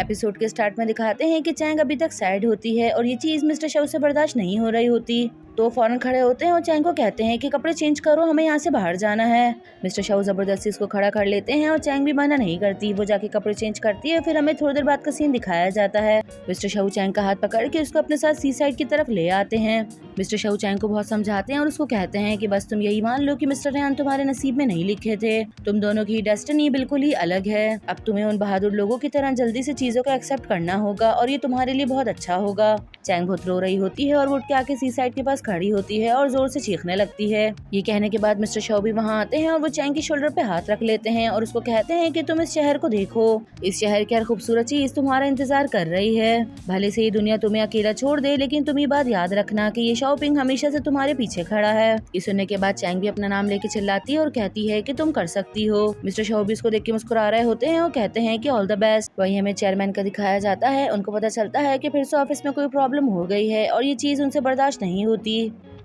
Episode के start में दिखाते हैं कि चैंग अभी तक सैड होती है और ये चीज मिस्टर शव से बर्दाश्त नहीं हो रही होती। तो फौरन खड़े होते हैं और चैंग को कहते हैं कि कपड़े चेंज करो, हमें यहाँ से बाहर जाना है। मिस्टर शव जबरदस्ती उसको खड़ा कर लेते हैं और चैंग भी मना नहीं करती। वो जाके कपड़े चेंज करती है। फिर हमें थोड़ी देर बाद का सीन दिखाया जाता है। मिस्टर शव चैंग का हाथ पकड़ के उसको अपने साथ सी साइड की तरफ ले आते हैं। मिस्टर शव चैंग को बहुत समझाते हैं और उसको कहते हैं कि बस तुम यही मान लो कि मिस्टर रेहान तुम्हारे नसीब में नहीं लिखे थे। तुम दोनों की डेस्टिनी बिल्कुल ही अलग है। अब तुम्हें उन बहादुर लोगों की तरह जल्दी से चीजों को एक्सेप्ट करना होगा और ये तुम्हारे लिए बहुत अच्छा होगा। चैंग बहुत रो रही होती है और वो उठ के आके सी साइड के पास खड़ी होती है और जोर से चीखने लगती है। ये कहने के बाद मिस्टर शव भी वहाँ आते हैं और वो चैंग की शोल्डर पे हाथ रख लेते हैं और उसको कहते हैं कि तुम इस शहर को देखो, इस शहर की हर खूबसूरत चीज तुम्हारा इंतजार कर रही है। भले से ये दुनिया तुम्हें अकेला छोड़ दे, लेकिन तुम ये बात याद रखना कि ये शॉपिंग हमेशा से तुम्हारे पीछे खड़ा है। ये सुनने के बाद चैंग भी अपना नाम लेके चिल्लाती है और कहती है कि तुम कर सकती हो। मिस्टर शव भी इसको देख के मुस्कुरा रहे होते हैं और कहते हैं कि ऑल द बेस्ट। वहीं हमें चेयरमैन का दिखाया जाता है। उनको पता चलता है कि फिर से ऑफिस में कोई प्रॉब्लम हो गई है और ये चीज उनसे बर्दाश्त नहीं होती।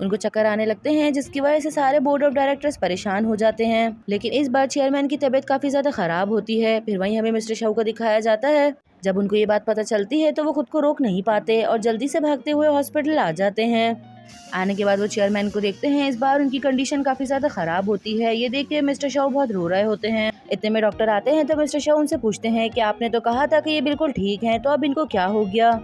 उनको चक्कर आने लगते हैं, जिसकी वजह से सारे बोर्ड ऑफ डायरेक्टर्स परेशान हो जाते हैं। लेकिन इस बार चेयरमैन की तबीयत काफी ज्यादा खराब होती है। फिर वहीं हमें मिस्टर शव को दिखाया जाता है। जब उनको ये बात पता चलती है तो वो खुद को रोक नहीं पाते और जल्दी से भागते हुए हॉस्पिटल आ जाते हैं। आने के बाद वो चेयरमैन को देखते हैं। इस बार उनकी कंडीशन काफी ज्यादा खराब होती है। ये देख के मिस्टर शव बहुत रो रहे होते हैं। इतने में डॉक्टर आते हैं तो मिस्टर शव उनसे पूछते हैं कि आपने तो कहा था कि ये बिल्कुल ठीक है, तो अब इनको क्या हो गया।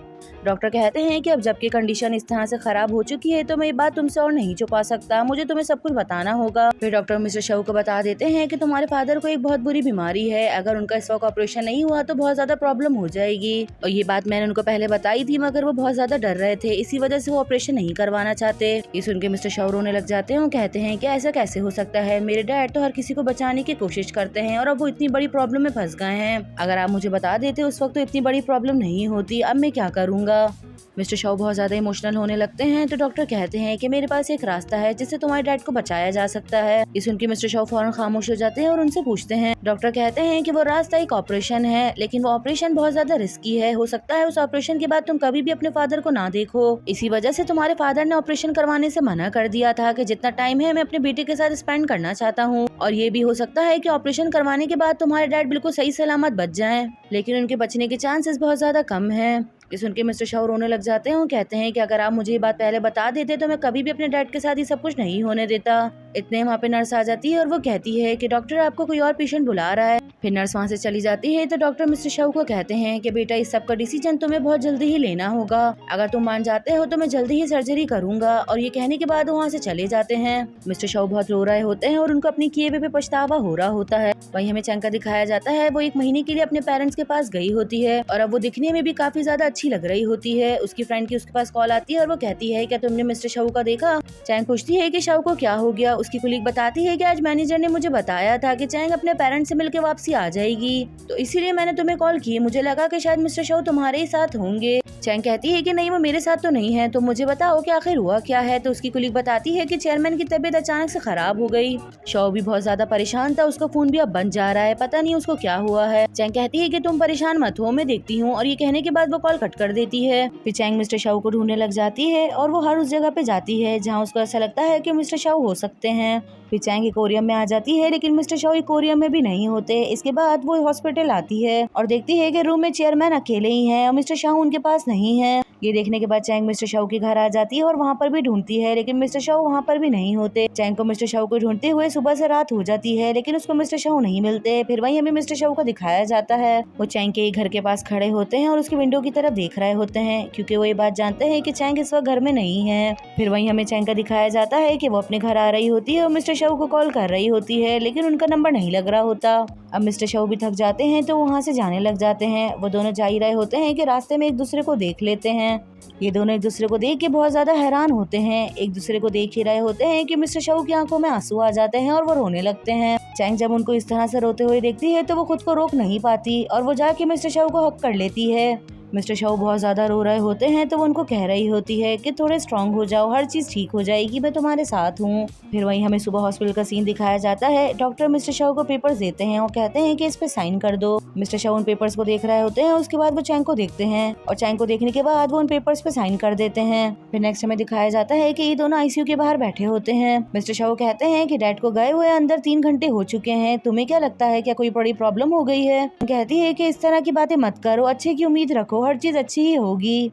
डॉक्टर कहते हैं कि अब जबकि कंडीशन इस तरह से खराब हो चुकी है तो मैं ये बात तुमसे और नहीं छुपा सकता, मुझे तुम्हें सब कुछ बताना होगा। फिर डॉक्टर मिस्टर शव को बता देते हैं कि तुम्हारे फादर को एक बहुत बुरी बीमारी है, अगर उनका इस वक्त ऑपरेशन नहीं हुआ तो बहुत ज्यादा प्रॉब्लम हो जाएगी। और ये बात मैंने उनको पहले बताई थी, मगर वो बहुत ज्यादा डर रहे थे, इसी वजह से वो ऑपरेशन नहीं करवाना चाहते। ये सुन के मिस्टर शव रोने लग जाते हैं और कहते हैं कि ऐसा कैसे हो सकता है, मेरे डैड तो हर किसी को बचाने की कोशिश करते हैं और अब वो इतनी बड़ी प्रॉब्लम में फंस गए हैं। अगर आप मुझे बता देते उस वक्त तो इतनी बड़ी प्रॉब्लम नहीं होती, अब मैं क्या करूँगा। मिस्टर शव बहुत ज्यादा इमोशनल होने लगते हैं तो डॉक्टर कहते हैं कि मेरे पास एक रास्ता है जिससे तुम्हारे डैड को बचाया जा सकता है। इस सुन के मिस्टर शव फौरन खामोश हो जाते हैं और उनसे पूछते हैं। डॉक्टर कहते हैं कि वो रास्ता एक ऑपरेशन है, लेकिन वो ऑपरेशन बहुत ज्यादा रिस्की है। हो सकता है उस ऑपरेशन के बाद तुम कभी भी अपने फादर को ना देखो। इसी वजह से तुम्हारे फादर ने ऑपरेशन करवाने से मना कर दिया था कि जितना टाइम है मैं अपने बेटे के साथ स्पेंड करना चाहता हूँ। और ये भी हो सकता है कि ऑपरेशन करवाने के बाद तुम्हारे डैड बिल्कुल सही सलामत बच जाएं, लेकिन उनके बचने के चांसेस बहुत ज्यादा कम है। ये सुन के मिस्टर शव रोने लग जाते हैं और कहते हैं कि अगर आप मुझे ये बात पहले बता देते तो मैं कभी भी अपने डैड के साथ ये सब कुछ नहीं होने देता। इतने वहाँ पे नर्स आ जाती है और वो कहती है कि डॉक्टर आपको कोई और पेशेंट बुला रहा है। फिर नर्स वहाँ से चली जाती है तो डॉक्टर मिस्टर शव को कहते हैं कि बेटा इस सब का डिसीजन तुम्हें बहुत जल्दी ही लेना होगा, अगर तुम मान जाते हो तो मैं जल्दी ही सर्जरी करूंगा। और ये कहने के बाद वहाँ से चले जाते हैं। मिस्टर शव बहुत रो रहे होते हैं और उनको अपनी किए हुए पे पछतावा हो रहा होता है। वहीं हमें चैंग का दिखाया जाता है। वो 1 महीने के लिए अपने पेरेंट्स के पास गई होती है और अब वो दिखने में भी काफी ज्यादा अच्छी लग रही होती है। उसकी फ्रेंड की उसके पास कॉल आती है और वो कहती है क्या तुमने मिस्टर शव का देखा। चैंग पूछती है कि शव को क्या हो गया। उसकी कुलीग बताती है कि आज मैनेजर ने मुझे बताया था कि चैंग अपने पेरेंट्स से मिलकर वापसी आ जाएगी, तो इसीलिए मैंने तुम्हें कॉल की। मुझे लगा कि शायद मिस्टर शव तुम्हारे ही साथ होंगे। चैंग कहती है कि नहीं, वो मेरे साथ तो नहीं है, तो मुझे बताओ कि आखिर हुआ क्या है। तो उसकी कुलीग बताती है कि चेयरमैन की तबीयत अचानक से खराब हो गई। शव भी बहुत ज्यादा परेशान था, उसका फोन भी अब बंद जा रहा है, पता नहीं उसको क्या हुआ है। चैंग कहती है कि तुम परेशान मत हो, मैं देखती हूँ। और ये कहने के बाद वो कॉल कट कर देती है। फिर चैंग मिस्टर शव को ढूंढने लग जाती है और वो हर उस जगह पे जाती है जहाँ उसको ऐसा लगता है कि मिस्टर शव हो सकते हैं। फिर चैंग इकोरियम में आ जाती है, लेकिन मिस्टर शव इकोरियम में भी नहीं होते। इसके बाद वो हॉस्पिटल आती है और देखती है कि रूम में चेयरमैन अकेले ही हैं और मिस्टर शव उनके पास नहीं है। ये देखने के बाद चैंग मिस्टर शव के घर आ जाती है और वहाँ पर भी ढूंढती है, लेकिन मिस्टर शव वहाँ पर भी नहीं होते। चैंग को मिस्टर शव को ढूंढते हुए सुबह से रात हो जाती है, लेकिन उसको मिस्टर शव नहीं मिलते। फिर वहीं हमें मिस्टर शव को दिखाया जाता है। वो चैंग के घर के पास खड़े होते हैं और उसकी विंडो की तरफ देख रहे होते हैं, क्योंकि वो ये बात जानते हैं कि चैंग इस वक्त घर में नहीं है। फिर वहीं हमें चैंग का दिखाया जाता है कि वो अपने घर आ रही होती है और मिस्टर शव को कॉल कर रही होती है, लेकिन उनका नंबर नहीं लग रहा होता। अब मिस्टर शव भी थक जाते हैं तो वहाँ से जाने लग जाते हैं। वो दोनों जा ही रहे होते हैं कि रास्ते में एक दूसरे को देख लेते हैं। ये दोनों एक दूसरे को देख के बहुत ज्यादा हैरान होते हैं। एक दूसरे को देख ही रहे होते हैं कि मिस्टर शव की आंखों में आंसू आ जाते हैं और वो रोने लगते हैं। चैंग जब उनको इस तरह से रोते हुए देखती है तो वो खुद को रोक नहीं पाती और वो जाके मिस्टर शव को हक कर लेती है। मिस्टर शाओ बहुत ज़्यादा रो रहे होते हैं तो वो उनको कह रही होती है कि थोड़े स्ट्रांग हो जाओ, हर चीज़ ठीक हो जाएगी, मैं तुम्हारे साथ हूँ। फिर वहीं हमें सुबह हॉस्पिटल का सीन दिखाया जाता है। डॉक्टर मिस्टर शाओ को पेपर्स देते हैं और कहते हैं कि इस पे साइन कर दो। मिस्टर शाओ उन पेपर्स को देख रहे होते हैं। उसके बाद वो चैंग को देखते हैं और चैंग को देखने के बाद वो उन पेपर्स पे साइन कर देते हैं। फिर नेक्स्ट हमें दिखाया जाता है कि ये दोनों आईसीयू के बाहर बैठे होते हैं। मिस्टर शाओ कहते हैं कि डैड को गए हुए अंदर 3 घंटे हो चुके हैं, तुम्हें क्या लगता है, क्या कोई बड़ी प्रॉब्लम हो गई है? कहती है कि इस तरह की बातें मत करो, अच्छे की उम्मीद रखो, हर चीज अच्छी ही होगी।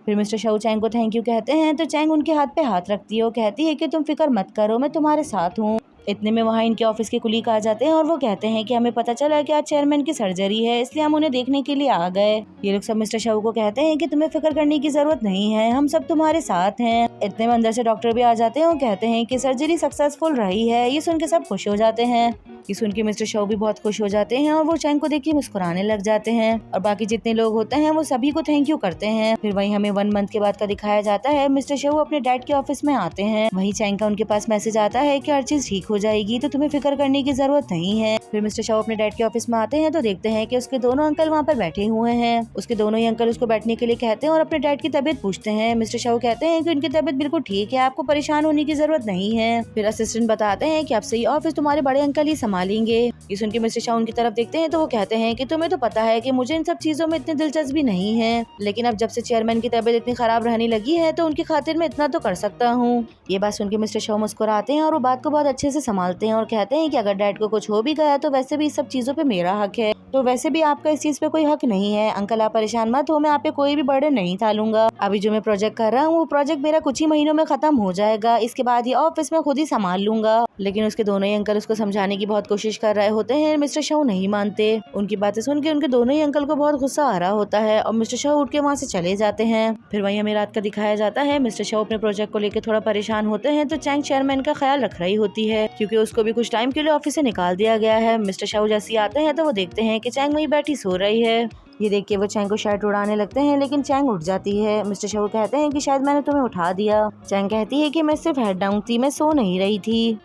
फिर मिस्टर शाओ चैंग को थैंक यू कहते हैं तो चैंग उनके हाथ पे हाथ रखती है और कहती है कि तुम फिक्र मत करो, मैं तुम्हारे साथ हूँ। इतने में वहाँ इनके ऑफिस के कुलीग आ जाते हैं और वो कहते हैं कि हमें पता चला कि आज चेयरमैन की सर्जरी है, इसलिए हम उन्हें देखने के लिए आ गए। ये लोग सब मिस्टर शाओ को कहते हैं कि तुम्हें फिक्र करने की जरूरत नहीं है, हम सब तुम्हारे साथ हैं। इतने में अंदर से डॉक्टर भी आ जाते हैं और कहते हैं कि सर्जरी सक्सेसफुल रही है। ये सुन के सब खुश हो जाते हैं। ये सुन के मिस्टर शाओ भी बहुत खुश हो जाते हैं और वो चैंग को देख के मुस्कुराने लग जाते हैं और बाकी जितने लोग होते हैं वो सभी को थैंक यू करते हैं। फिर वहीं हमें 1 मंथ के बाद का दिखाया जाता है। मिस्टर शाओ अपने डैड के ऑफिस में आते हैं। वहीं चैंग का उनके पास मैसेज आता है कि हर चीज ठीक हो जाएगी, तो तुम्हें फिक्र करने की जरूरत नहीं है। फिर मिस्टर शाओ अपने डैड के ऑफिस में आते हैं तो देखते हैं कि उसके दोनों अंकल वहाँ पर बैठे हुए हैं। उसके दोनों ही अंकल उसको बैठने के लिए कहते हैं और अपने डैड की तबीयत पूछते हैं। मिस्टर शाओ कहते हैं कि उनकी तबीयत बिल्कुल ठीक है, आपको परेशान होने की जरूरत नहीं है। फिर असिस्टेंट बताते हैं कि अब से ये ऑफिस तुम्हारे बड़े अंकल ही संभालेंगे। ये सुन के मिस्टर शाओ उनकी तरफ देखते हैं तो वो कहते हैं कि तुम्हें तो पता है कि मुझे इन सब चीजों में इतनी दिलचस्पी नहीं है, लेकिन अब जब से चेयरमैन की तबीयत इतनी खराब रहने लगी है तो उनकी खातिर मैं इतना तो कर सकता हूँ। ये बात सुन के मिस्टर शाओ मुस्कुराते हैं और वो बात को बहुत अच्छे से संभालते हैं और कहते हैं कि अगर डैड को कुछ हो भी गया तो वैसे भी इस सब चीजों पे मेरा हक है, तो वैसे भी आपका इस चीज पे कोई हक नहीं है। अंकल आप परेशान मत हो, मैं आप पे कोई भी बर्डन नहीं डालूंगा। अभी जो मैं प्रोजेक्ट कर रहा हूँ वो प्रोजेक्ट मेरा कुछ ही महीनों में खत्म हो जाएगा, इसके बाद ये ऑफिस में खुद ही संभाल लूंगा। लेकिन उसके दोनों ही अंकल उसको समझाने की बहुत कोशिश कर रहे होते हैं। मिस्टर शाओ नहीं मानते। उनकी बातें सुन के उनके दोनों ही अंकल को बहुत गुस्सा आ रहा होता है और मिस्टर शाओ उठ के वहाँ से चले जाते हैं। फिर वहीं हमें रात का दिखाया जाता है। मिस्टर शाओ अपने प्रोजेक्ट को लेकर थोड़ा परेशान होते हैं तो चैंग चेयरमैन का ख्याल रख रही होती है क्योंकि उसको भी कुछ टाइम के लिए ऑफिस से निकाल दिया गया है। मिस्टर शाओ जैसे ही आते हैं तो वो देखते हैं कि चैंग वहीं बैठी सो रही है। ये देख के वो चैंग को शायद उड़ाने लगते हैं लेकिन चैंग उठ जाती है। मिस्टर शाओ कहते हैं कि शायद मैंने तुम्हें उठा दिया। चैंग कहती है कि मैं सिर्फ हेड डाउन थी, मैं सो नहीं रही थी।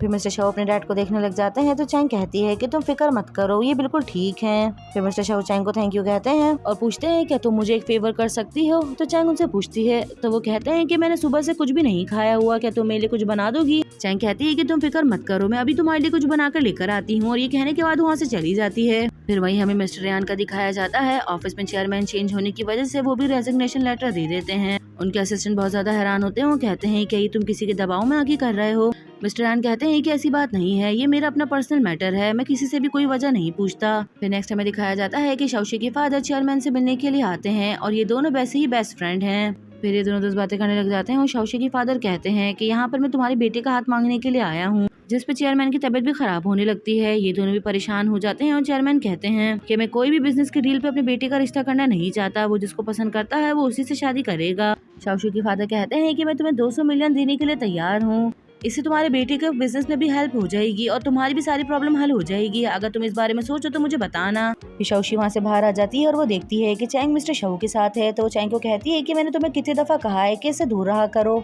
फिर मिस्टर शाओ अपने डैड को देखने लग जाते हैं तो चैंग कहती है कि तुम फिक्र मत करो, ये बिल्कुल ठीक है। फिर मिस्टर शाओ चैंग को थैंक यू कहते हैं और पूछते हैं क्या तुम मुझे एक फेवर कर सकती हो। तो चैंग उनसे पूछती है तो वो कहते हैं कि मैंने सुबह से कुछ भी नहीं खाया हुआ, क्या तुम मेरे लिए कुछ बना दोगी। चैंग कहती है कि तुम फिक्र मत करो, मैं अभी तुम्हारे लिए कुछ बनाकर लेकर आती हूँ, और ये कहने के बाद वहाँ से चली जाती है। फिर वहीं हमें मिस्टर रेयान का दिखाया जाता है। ऑफिस में चेयरमैन चेंज होने की वजह से वो भी रेजिग्नेशन लेटर दे देते हैं। उनके असिस्टेंट बहुत ज्यादा हैरान होते हैं। वो कहते हैं कि तुम किसी के दबाव में आके कर रहे हो। मिस्टर रेयान कहते हैं कि ऐसी बात नहीं है, ये मेरा अपना पर्सनल मैटर है, मैं किसी से भी कोई वजह नहीं पूछता। फिर नेक्स्ट हमें दिखाया जाता है कि शाओशी के फादर चेयरमैन से मिलने के लिए आते हैं और ये दोनों वैसे ही बेस्ट फ्रेंड हैं। फिर ये दोनों दोस्त बातें करने लग जाते हैं और शाओशी के फादर कहते हैं कि यहाँ पर मैं तुम्हारी बेटे का हाथ मांगने के लिए आया हूँ, जिस पे चेयरमैन की तबीयत भी खराब होने लगती है। ये दोनों भी परेशान हो जाते हैं और चेयरमैन कहते हैं कि मैं कोई भी बिजनेस के डील पे अपने बेटे का रिश्ता करना नहीं चाहता, वो जिसको पसंद करता है वो उसी से शादी करेगा। शाओशी के फादर कहते हैं कि मैं तुम्हें 200 मिलियन देने के लिए तैयार हूँ, इससे तुम्हारे बेटे के बिजनेस में भी हेल्प हो जाएगी और तुम्हारी भी सारी प्रॉब्लम हल हो जाएगी। अगर तुम इस बारे में सोचो तो मुझे बताना। फिर शाओशी वहाँ से बाहर आ जाती है और वो देखती है कि चैंग मिस्टर शाओ के साथ है। तो वो चैंग को कहती है कि मैंने तुम्हें कितनी दफा कहा है कि इससे दूर रहा करो,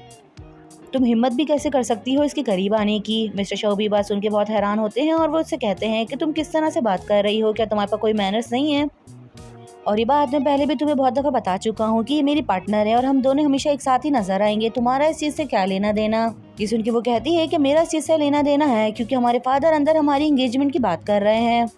तुम हिम्मत भी कैसे कर सकती हो इसके करीब आने की। मिस्टर शाओ भी बात सुन के बहुत हैरान होते हैं और वो उससे कहते हैं कि तुम किस तरह से बात कर रही हो, क्या तुम्हारे पास कोई मैनर्स नहीं है। और ये बात मैं पहले भी तुम्हें बहुत दफा बता चुका हूँ कि ये मेरी पार्टनर है और हम दोनों हमेशा एक साथ ही नजर आएंगे, तुम्हारा इस चीज से क्या लेना देना। ये सुन के वो कहती है कि मेरा इस चीज से लेना देना है क्योंकि हमारे फादर अंदर हमारी एंगेजमेंट की बात कर रहे हैं।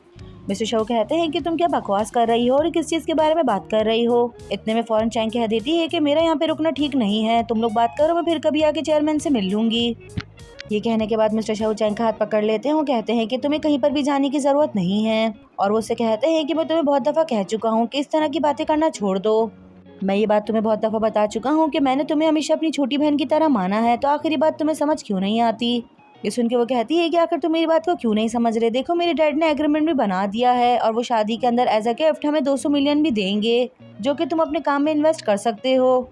मिस्टर शाओ कहते हैं कि तुम क्या बकवास कर रही हो और किस चीज के बारे में बात कर रही हो। इतने में फौरन चैंग कह देती है कि मेरा यहाँ पे रुकना ठीक नहीं है, तुम लोग बात करो, मैं फिर कभी आके चेयरमैन से मिल लूंगी। ये कहने के बाद मिस्टर शाओ चैंग का हाथ पकड़ लेते हैं और कहते हैं कि तुम्हें कहीं पर भी जाने की जरूरत नहीं है, और वो उससे कहते हैं कि मैं तुम्हें बहुत दफा कह चुका हूँ कि इस तरह की बातें करना छोड़ दो। मैं ये बात तुम्हें बहुत दफा बता चुका हूँ कि मैंने तुम्हें हमेशा अपनी छोटी बहन की तरह माना है, तो आखिरी बात तुम्हें समझ क्यों नहीं आती। ये सुन के वो कहती है कि आखिर तुम मेरी बात को क्यों नहीं समझ रहे। देखो मेरे डैड ने एग्रीमेंट भी बना दिया है और वो शादी के अंदर एज अ गिफ्ट हमें 200 मिलियन भी देंगे जो कि तुम अपने काम में इन्वेस्ट कर सकते हो।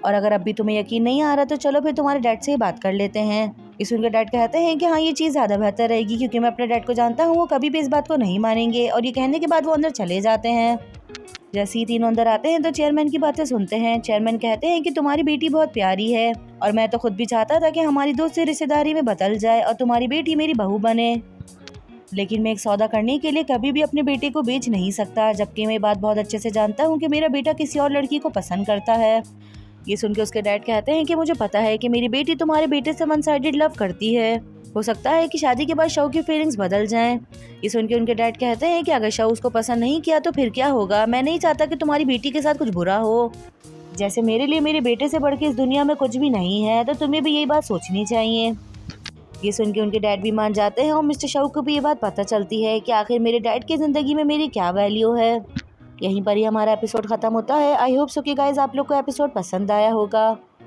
और अगर अब भी तुम्हें यकीन नहीं आ रहा तो चलो फिर तुम्हारे डैड से ही बात कर लेते हैं। इस उनके डैड कहते हैं कि हाँ ये चीज़ ज़्यादा बेहतर रहेगी क्योंकि मैं अपने डैड को जानता हूँ, वो कभी भी इस बात को नहीं मानेंगे। और ये कहने के बाद वो अंदर चले जाते हैं। जैसे ही तीनों अंदर आते हैं तो चेयरमैन की बातें सुनते हैं। चेयरमैन कहते हैं कि तुम्हारी बेटी बहुत प्यारी है और मैं तो खुद भी चाहता था कि हमारी दोस्ती रिश्तेदारी में बदल जाए और तुम्हारी बेटी मेरी बहू बने। लेकिन मैं एक सौदा करने के लिए कभी भी अपने बेटे को बेच नहीं सकता, जबकि मैं बात बहुत अच्छे से जानता हूँ कि मेरा बेटा किसी और लड़की को पसंद करता है। ये सुन के उसके डैड कहते हैं कि मुझे पता है कि मेरी बेटी तुम्हारे बेटे से वन साइडेड लव करती है। हो सकता है कि शादी के बाद शव की फीलिंग्स बदल जाएं। ये सुन के उनके डैड कहते हैं कि अगर शव उसको पसंद नहीं किया तो फिर क्या होगा। मैं नहीं चाहता कि तुम्हारी बेटी के साथ कुछ बुरा हो। जैसे मेरे लिए मेरे बेटे से बढ़ के इस दुनिया में कुछ भी नहीं है, तो तुम्हें भी यही बात सोचनी चाहिए। ये सुन के उनके डैड भी मान जाते हैं और मिस्टर शाह को भी ये बात पता चलती है कि आखिर मेरे डैड की ज़िंदगी में मेरी क्या वैल्यू है। यहीं पर ही हमारा एपिसोड खत्म होता है। आई होप सो कि गाइज आप लोग को एपिसोड पसंद आया होगा।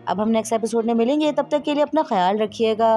अब हम नेक्स्ट एपिसोड में मिलेंगे, तब तक के लिए अपना ख्याल रखिएगा।